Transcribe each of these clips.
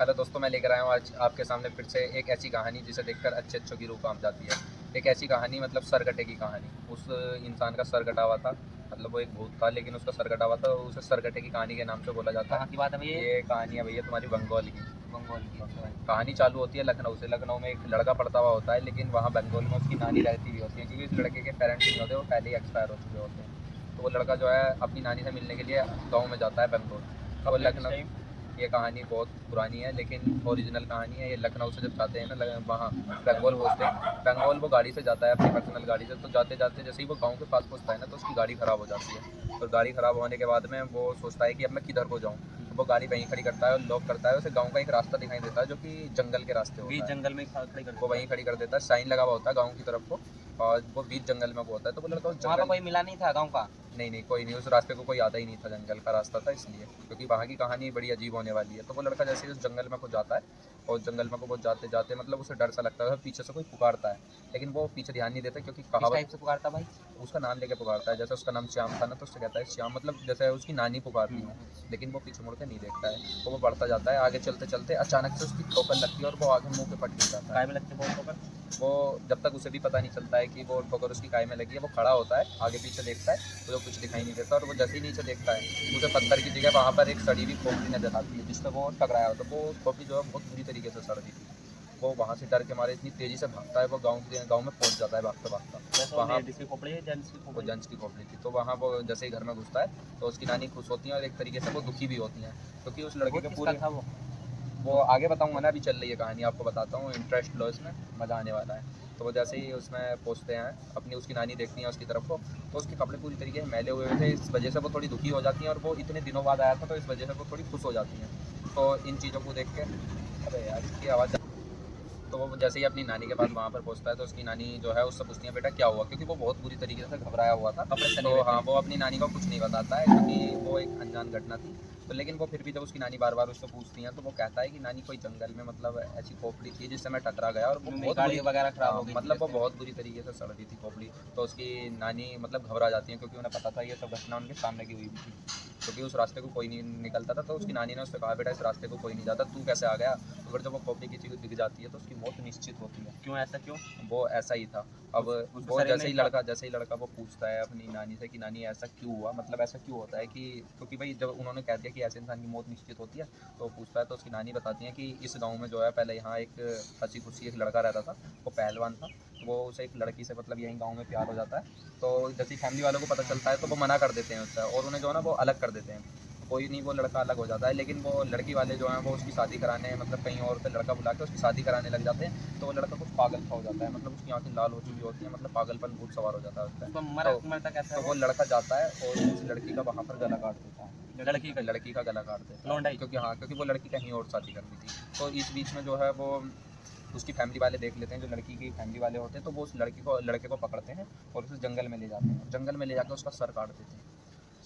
Hello दोस्तों, मैं लेकर आया हूँ आज आपके सामने फिर से एक ऐसी कहानी जिसे देखकर अच्छों की रूह कांप जाती है। एक ऐसी कहानी मतलब सरकटे की कहानी। उस इंसान का सर कटा हुआ था, मतलब वो एक भूत था लेकिन उसका सर कटा हुआ था, उसे सरकटे की कहानी के नाम से बोला जाता कहाँ है। की बात है भैया? ये कहानी है भैया तुम्हारी बंगाल की। बंगाल की? अच्छा। कहानी चालू होती है लखनऊ से। लखनऊ में एक लड़का पढ़ता हुआ होता है, लेकिन वहाँ बंगाल में उसकी नानी रहती भी होती है, क्योंकि इस लड़के के पेरेंट्स नहीं होते, वो पहले ही एक्सपायर हो चुके होते हैं। तो वो लड़का जो है अपनी नानी से मिलने के लिए गाँव में जाता है बंगाल। कब वो गए, किस लखनऊ, टाइम? ये कहानी बहुत पुरानी है लेकिन ओरिजिनल कहानी है। ये लखनऊ से जब जाते हैं ना वहाँ बंगाल पहुँचते हैं। बंगाल वो गाड़ी से जाता है, अपनी पर्सनल गाड़ी से। तो जाते जाते जैसे ही वो गांव के पास पहुँचता है ना, तो उसकी गाड़ी ख़राब हो जाती है। और गाड़ी ख़राब होने के बाद में वो सोचता है कि अब मैं किधर को जाऊँ। तो वो गाड़ी वहीं खड़ी करता है और लॉक करता है। उसे गाँव का एक रास्ता दिखाई देता है जो कि जंगल के रास्ते बीच होता है। जंगल में खड़ी कर वो देता वहीं है। खड़ी कर देता है, साइन लगा हुआ होता है गाँव की तरफ को, और वो बीच जंगल में वो होता है। तो वो लड़का उस वहाँ पे जंगल, कोई मिला नहीं था गाँव का? नहीं नहीं कोई नहीं, उस रास्ते को कोई आता ही नहीं था, जंगल का रास्ता था इसलिए, क्योंकि वहाँ की कहानी बड़ी अजीब होने वाली है। तो वो लड़का जैसे ही उस जंगल में को जाता है, और जंगल में को वो जाते जाते मतलब उसे डर सा लगता है, पीछे से कोई पुकारता है, लेकिन वो पीछे ध्यान नहीं देता, क्योंकि किस कहावत, टाइप से पुकारता भाई? उसका नाम लेके पुकारता है। जैसे उसका नाम श्याम था ना, तो उससे कहता है श्याम, मतलब जैसे उसकी नानी पुकार रही हो। लेकिन वो पीछे मुड़ के नहीं देखता है। तो वो बढ़ता जाता है, आगे चलते चलते अचानक से उसकी ठोकर लगती है और वो आगे मुंह पे पट गिर जाता काय है। में लगते बहुत ठोकर? वो जब तक उसे भी पता नहीं चलता है कि वो ठोकर उसकी काय में लगी है, वो खड़ा होता है, आगे पीछे देखता है, तो कुछ दिखाई नहीं देता। और वो जैसे ही नीचे देखता है, उसे पत्थर की जगह वहाँ पर एक सड़ी हुई खोपड़ी नजर आती है, जिससे वो टकराया होता है। वो खोपड़ी जो है बहुत बुरी तरीके से सड़ रही थी। वो वहाँ से डर के मारे इतनी तेज़ी से भागता है, वो गाँव में पहुँच जाता है भागता भागता। वैसे वो वहाँ लेडीज की खोपड़ी है, जेंट्स की वो खोपड़ी? जेंट्स की खोपड़ी थी। तो वहाँ वो जैसे ही घर में घुसता है, तो उसकी नानी खुश होती है और एक तरीके से वो दुखी भी होती हैं, क्योंकि उस लड़के भूत के किसका पूरे, था वो? वो आगे बताऊंगा ना, अभी चल रही है कहानी, आपको बताता हूँ, इंटरेस्ट लो इसमें, मज़ा आने वाला है। तो वो जैसे ही उसमें पहुँचते हैं, अपनी उसकी नानी देखती है उसकी तरफ को, तो उसके कपड़े पूरी तरीके से मैले हुए थे, इस वजह से वो थोड़ी दुखी हो जाती हैं, और वो इतने दिनों बाद आया था तो इस वजह से वो थोड़ी खुश हो जाती हैं। तो इन चीज़ों को देख के, अरे यार इसकी आवाज़, तो वो जैसे ही अपनी नानी के पास वहाँ पर पहुँचता है, तो उसकी नानी जो है उससे पूछती है बेटा क्या हुआ, क्योंकि वो बहुत बुरी तरीके से घबराया हुआ था। कपड़े सने तो हुए थे? हाँ, वो अपनी नानी को कुछ नहीं बताता है, क्योंकि वो एक अनजान घटना थी। तो लेकिन वो फिर भी जब उसकी नानी बार बार उससे पूछती हैं, तो वो कहता है कि नानी कोई जंगल में मतलब ऐसी खोपड़ी थी जिससे मैं टकरा गया, और वो मेरी बहुत गाड़ी बुरी, वगैरह खराब हाँ हो गई थी मतलब वो जैसे? बहुत बुरी तरीके से सड़ रही थी खोपड़ी। तो उसकी नानी मतलब घबरा जाती है, क्योंकि उन्हें पता था ये सब घटना उनके सामने की हुई थी, क्योंकि उस रास्ते को कोई नहीं निकलता था। तो उसकी नानी ने उससे कहा बेटा इस रास्ते को कोई नहीं जाता, तू कैसे आ गया। तो फिर जब वो खोपड़ी किसी को दिख जाती है, तो उसकी मौत निश्चित होती है। क्यों, ऐसा क्यों? वो ऐसा ही था। अब उसके वो शरीर में था? जैसे ही लड़का वो पूछता है अपनी नानी से कि नानी ऐसा क्यों हुआ, मतलब ऐसा क्यों होता है, कि क्योंकि भाई जब उन्होंने कह दिया कि ऐसे इंसान की मौत निश्चित होती है, तो वो पूछता है। तो उसकी नानी बताती है कि इस गांव में जो है पहले यहाँ एक हंसी खुशी एक लड़का रहता था, वो पहलवान था। तो वो उसे एक लड़की से मतलब यहीं गाँव में प्यार हो जाता है। तो जैसे ही फैमिली वालों को पता चलता है, तो वो मना कर देते हैं उससे, और उन्हें जो है ना वो अलग कर देते हैं। कोई नहीं, वो लड़का अलग हो जाता है, लेकिन वो लड़की वाले जो हैं वो उसकी शादी कराने, मतलब कहीं और से लड़का बुला के उसकी शादी कराने लग जाते हैं। तो वो लड़का कुछ पागल सा हो जाता है, मतलब उसकी आंखें लाल हो चुकी होती हैं, मतलब पागलपन भूत सवार हो जाता है उस उसको पर। मरा मरता कैसा है तो वो? वो लड़का जाता है और उस लड़की का वहाँ पर गला काट देता है। लड़की का? लड़की का गला काट देता है, लौंडाई? क्योंकि हाँ, क्योंकि वो लड़की कहीं और शादी करनी थी। तो इस बीच में जो है वो उसकी फैमिली वाले देख लेते हैं, जो लड़की की फैमिली वाले होते हैं, तो वो उस लड़के को पकड़ते हैं और उसे जंगल में ले जाते हैं, और जंगल में ले जाकर उसका सर काट देते हैं।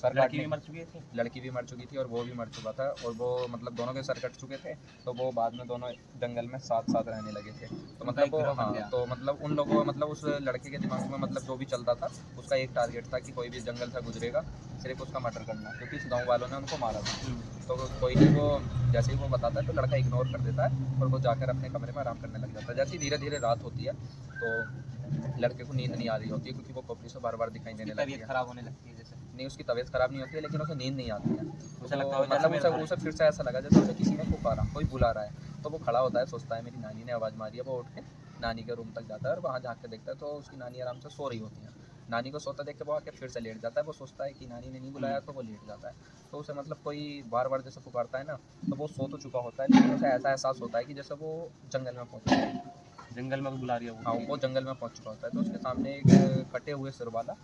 सर लड़की काटने, भी मर चुकी थी? लड़की भी मर चुकी थी और वो भी मर चुका था, और वो मतलब दोनों के सर कट चुके थे। तो वो बाद में दोनों जंगल में साथ साथ रहने लगे थे। तो उनका मतलब एक वो, गिरोह बन हाँ गया? तो मतलब उन लोगों, मतलब उस लड़के के दिमाग में मतलब जो भी चलता था, उसका एक टारगेट था कि कोई भी जंगल से गुजरेगा सिर्फ उसका मर्डर करना, क्योंकि इस गाँव वालों ने उनको मारा था। तो कोई नहीं, वो जैसे ही वो बताता है, तो लड़का इग्नोर कर देता है और वो जाकर अपने कमरे में आराम करने लग जाता है। जैसे ही धीरे धीरे रात होती है, तो लड़के को नींद नहीं आ रही होती है, क्योंकि वो खोपड़ी से बार बार दिखाई उसकी देने लगती तबीयत है। खराब होने लगती है जैसे? नहीं, उसकी तबीयत ख़राब नहीं होती है, लेकिन उसे नींद नहीं आती है। तो उसे लगता वो है जैसे मतलब मेरे उसे को। उसे फिर से ऐसा लगा जैसे उसे किसी ने पुकारा, कोई बुला रहा है। तो वो खड़ा होता है, सोचता है मेरी नानी ने आवाज़ मारी है। वो उठ के नानी के रूम तक जाता है और वहाँ झाँक के देखता है, तो उसकी नानी आराम से सो रही होती है। नानी को सोता देख के वो आके फिर से लेट जाता है। वो सोचता है कि नानी ने नहीं बुलाया, तो वो लेट जाता है। तो उसे मतलब कोई बार-बार जैसे पुकारता है ना, तो वो सो तो चुका होता है, लेकिन उसे ऐसा एहसास होता है कि जैसे वो जंगल में पहुँच गया है। जंगल में बुला रही है हाँ, वो? वो जंगल में पहुँच चुका होता है। तो उसके सामने एक कटे हुए सिर वाला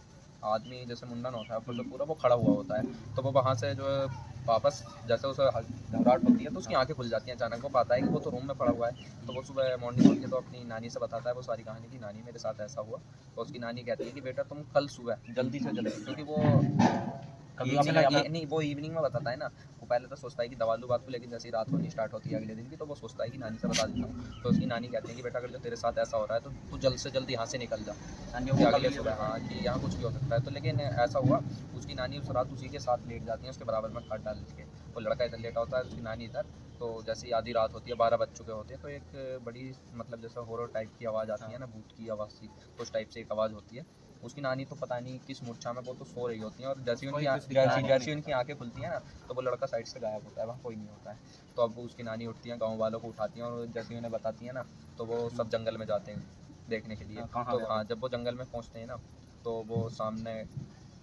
आदमी, जैसे मुंडन होता है ऊपर से पूरा, वो खड़ा हुआ होता है। तो वो वहाँ से जो है वापस, जैसे उसे घबराहट होती है, तो उसकी आंखें खुल जाती हैं अचानक। वो पाता है कि वो तो रूम में पड़ा हुआ है। तो वो सुबह मॉर्निंग उठ के तो अपनी नानी से बताता है वो सारी कहानी, कि नानी मेरे साथ ऐसा हुआ। तो उसकी नानी कहती है कि बेटा तुम कल सुबह जल्दी से जल्दी, क्योंकि वो कभी इवनिंग अपने में नहीं, वो इवनिंग में बताता है ना। वो पहले तो सोचता है कि दबा लूँ बात को, लेकिन जैसे ही रात होनी स्टार्ट होती है अगले दिन की, तो वो सोचता है कि नानी से बता देता हूँ। तो उसकी नानी कहती है कि बेटा अगर जो तेरे साथ ऐसा हो रहा है, तो तू जल्द से जल्द यहाँ से निकल जा, नानी कि को अगले कभी सुबह, हाँ कि यहाँ कुछ भी हो सकता है। तो लेकिन ऐसा हुआ, उसकी नानी उस रात उसी के साथ लेट जाती है, उसके बराबर में खाट डाल के। वो लड़का इधर लेटा होता है, उसकी नानी इधर। तो जैसे ही आधी रात होती है, 12 बज चुके होते हैं, तो एक बड़ी मतलब जैसा हॉरर टाइप की आवाज़ आती है ना, भूत की आवाज़ सी, तो उस टाइप से एक आवाज़ होती है। उसकी नानी तो पता नहीं किस मूर्छा में वो तो सो रही होती है, और जैसे ही कोई उनकी कुछ दिखता नहीं। जैसी उनकी आंखें खुलती हैं ना, तो वो लड़का साइड से गायब होता है, वहाँ कोई नहीं होता है। तो अब उसकी नानी उठती हैं, गाँव वालों को उठाती हैं, और जैसे ही उन्हें बताती हैं ना, तो वो सब जंगल में जाते हैं देखने के लिए। कहाँ तो गया हाँ, वो? जब वो जंगल में पहुँचते हैं ना, तो वो सामने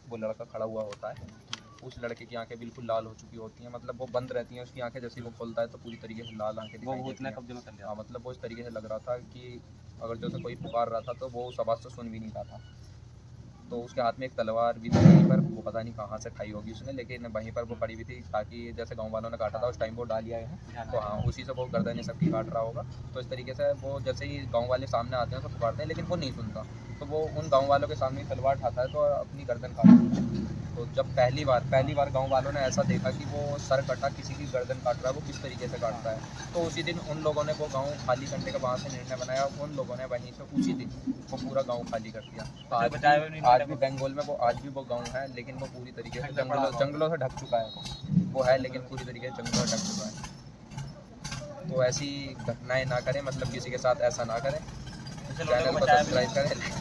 वो लड़का खड़ा हुआ होता है। उस लड़के की आंखें बिल्कुल लाल हो चुकी होती हैं, मतलब वो बंद रहती हैं उसकी आंखें, जैसे ही वो खोलता है तो पूरी तरीके से लाल आंखें वो दिखाई भूत देती ने हैं। कब्जे में कर लिया। हाँ, मतलब वो इस तरीके से लग रहा था कि अगर जो उसे कोई पुकार रहा था तो वो उस आवाज़ से सुन भी नहीं रहा था। तो उसके हाथ में एक तलवार भी थी वहीं पर, वो पता नहीं कहाँ से खाई होगी उसने, लेकिन वहीं पर वो पड़ी हुई थी, ताकि जैसे गाँव वालों ने काटा था उस टाइम वो डालिया है, तो हाँ उसी से वो गर्दनें सबकी काट रहा होगा। तो इस तरीके से वो जैसे ही गाँव वाले सामने आते हैं तो पुकारते हैं, लेकिन वो नहीं सुनता। तो वो उन गाँव वालों के सामने ही तलवार उठाता है, तो अपनी गर्दन काटता है। तो जब पहली बार गाँव वालों ने ऐसा देखा कि वो सर कटा किसी की गर्दन काट रहा है, वो किस तरीके से काटता है, तो उसी दिन उन लोगों ने वो गाँव खाली करने का वहाँ से निर्णय बनाया। उन लोगों ने वहीं से उसी दिन वो पूरा गाँव खाली कर दिया। बचाया हुआ नहीं आज लड़का भी को? बंगाल में वो आज भी वो गाँव है, लेकिन वो पूरी तरीके से जंगल पड़ा हुआ। जंगलों से ढक चुका है। वो है, लेकिन पूरी तरीके से जंगलों से ढक चुका है। तो ऐसी घटनाएं ना करें, मतलब किसी के साथ ऐसा ना करें। जैसे लोगों चैनल को को बचाया भी सब्सक्राइब करें।